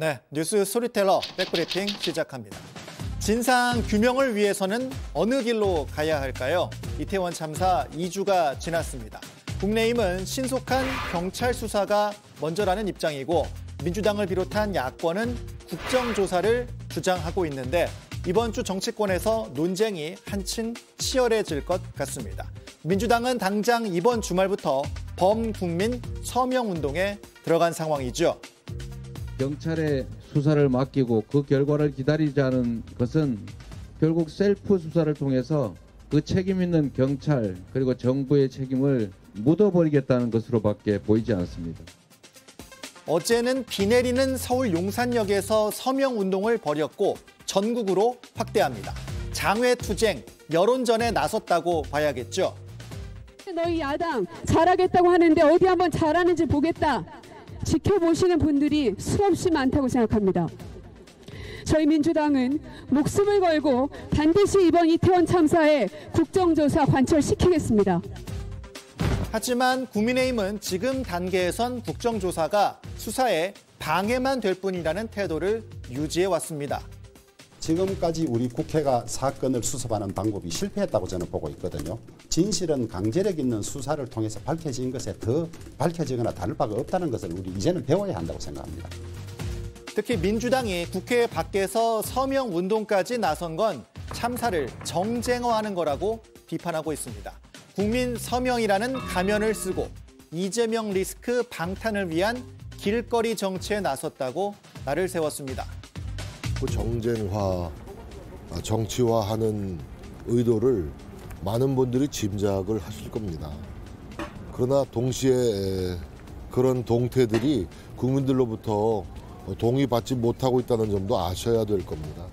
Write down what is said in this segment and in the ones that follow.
네, 뉴스 스토리텔러 백브리핑 시작합니다. 진상 규명을 위해서는 어느 길로 가야 할까요? 이태원 참사 2주가 지났습니다. 국민의힘은 신속한 경찰 수사가 먼저라는 입장이고 민주당을 비롯한 야권은 국정조사를 주장하고 있는데 이번 주 정치권에서 논쟁이 한층 치열해질 것 같습니다. 민주당은 당장 이번 주말부터 범국민 서명운동에 들어간 상황이죠. 경찰에 수사를 맡기고 그 결과를 기다리자는 것은 결국 셀프 수사를 통해서 그 책임 있는 경찰 그리고 정부의 책임을 묻어버리겠다는 것으로밖에 보이지 않습니다. 어제는 비 내리는 서울 용산역에서 서명운동을 벌였고 전국으로 확대합니다. 장외투쟁, 여론전에 나섰다고 봐야겠죠. 너희 야당 잘하겠다고 하는데 어디 한번 잘하는지 보겠다. 지켜보시는 분들이 수없이 많다고 생각합니다. 저희 민주당은 목숨을 걸고 반드시 이번 이태원 참사에 국정조사 관철시키겠습니다. 하지만 국민의힘은 지금 단계에선 국정조사가 수사에 방해만 될 뿐이라는 태도를 유지해왔습니다. 지금까지 우리 국회가 사건을 수습하는 방법이 실패했다고 저는 보고 있거든요. 진실은 강제력 있는 수사를 통해서 밝혀진 것에 더 밝혀지거나 다를 바가 없다는 것을 우리 이제는 배워야 한다고 생각합니다. 특히 민주당이 국회 밖에서 서명운동까지 나선 건 참사를 정쟁화하는 거라고 비판하고 있습니다. 국민 서명이라는 가면을 쓰고 이재명 리스크 방탄을 위한 길거리 정치에 나섰다고 날을 세웠습니다. 정쟁화, 정치화하는 의도를 많은 분들이 짐작을 하실 겁니다. 그러나 동시에 그런 동태들이 국민들로부터 동의받지 못하고 있다는 점도 아셔야 될 겁니다.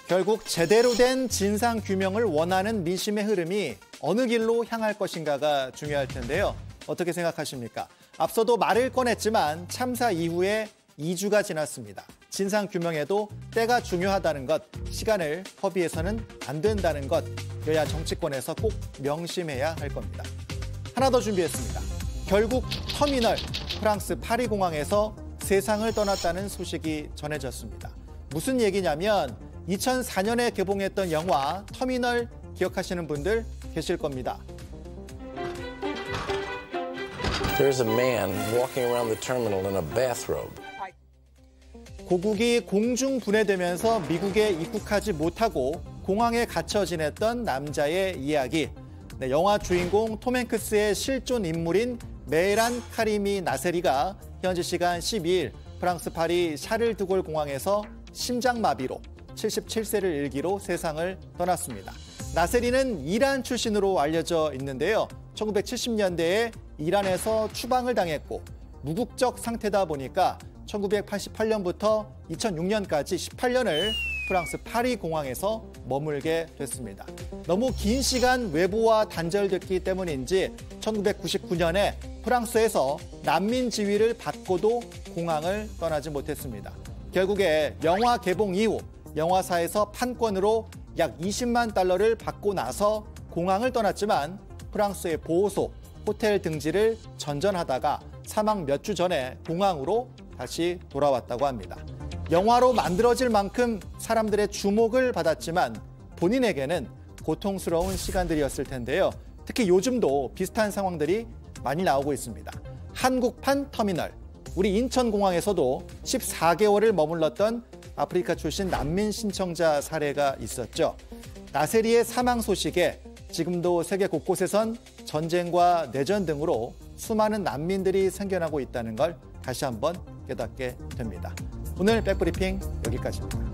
결국 제대로 된 진상 규명을 원하는 민심의 흐름이 어느 길로 향할 것인가가 중요할 텐데요. 어떻게 생각하십니까? 앞서도 말을 꺼냈지만 참사 이후에 2주가 지났습니다. 진상 규명에도 때가 중요하다는 것, 시간을 허비해서는 안 된다는 것, 여야 정치권에서 꼭 명심해야 할 겁니다. 하나 더 준비했습니다. 결국 터미널, 프랑스 파리 공항에서 세상을 떠났다는 소식이 전해졌습니다. 무슨 얘기냐면 2004년에 개봉했던 영화 터미널 기억하시는 분들 계실 겁니다. There's a man walking around the terminal in a bathrobe. 고국이 공중 분해되면서 미국에 입국하지 못하고 공항에 갇혀 지냈던 남자의 이야기. 네, 영화 주인공 톰 행크스의 실존 인물인 메란 카리미 나세리가 현지 시간 12일 프랑스 파리 샤를드골 공항에서 심장마비로 77세를 일기로 세상을 떠났습니다. 나세리는 이란 출신으로 알려져 있는데요. 1970년대에 이란에서 추방을 당했고 무국적 상태다 보니까 1988년부터 2006년까지 18년을 프랑스 파리 공항에서 머물게 됐습니다. 너무 긴 시간 외부와 단절됐기 때문인지 1999년에 프랑스에서 난민 지위를 받고도 공항을 떠나지 못했습니다. 결국에 영화 개봉 이후 영화사에서 판권으로 약 20만 달러를 받고 나서 공항을 떠났지만 프랑스의 보호소, 호텔 등지를 전전하다가 사망 몇 주 전에 공항으로 다시 돌아왔다고 합니다. 영화로 만들어질 만큼 사람들의 주목을 받았지만 본인에게는 고통스러운 시간들이었을 텐데요. 특히 요즘도 비슷한 상황들이 많이 나오고 있습니다. 한국판 터미널, 우리 인천공항에서도 14개월을 머물렀던 아프리카 출신 난민 신청자 사례가 있었죠. 나세리의 사망 소식에 지금도 세계 곳곳에선 전쟁과 내전 등으로 수많은 난민들이 생겨나고 있다는 걸 다시 한번 깨닫게 됩니다. 오늘 백브리핑 여기까지입니다.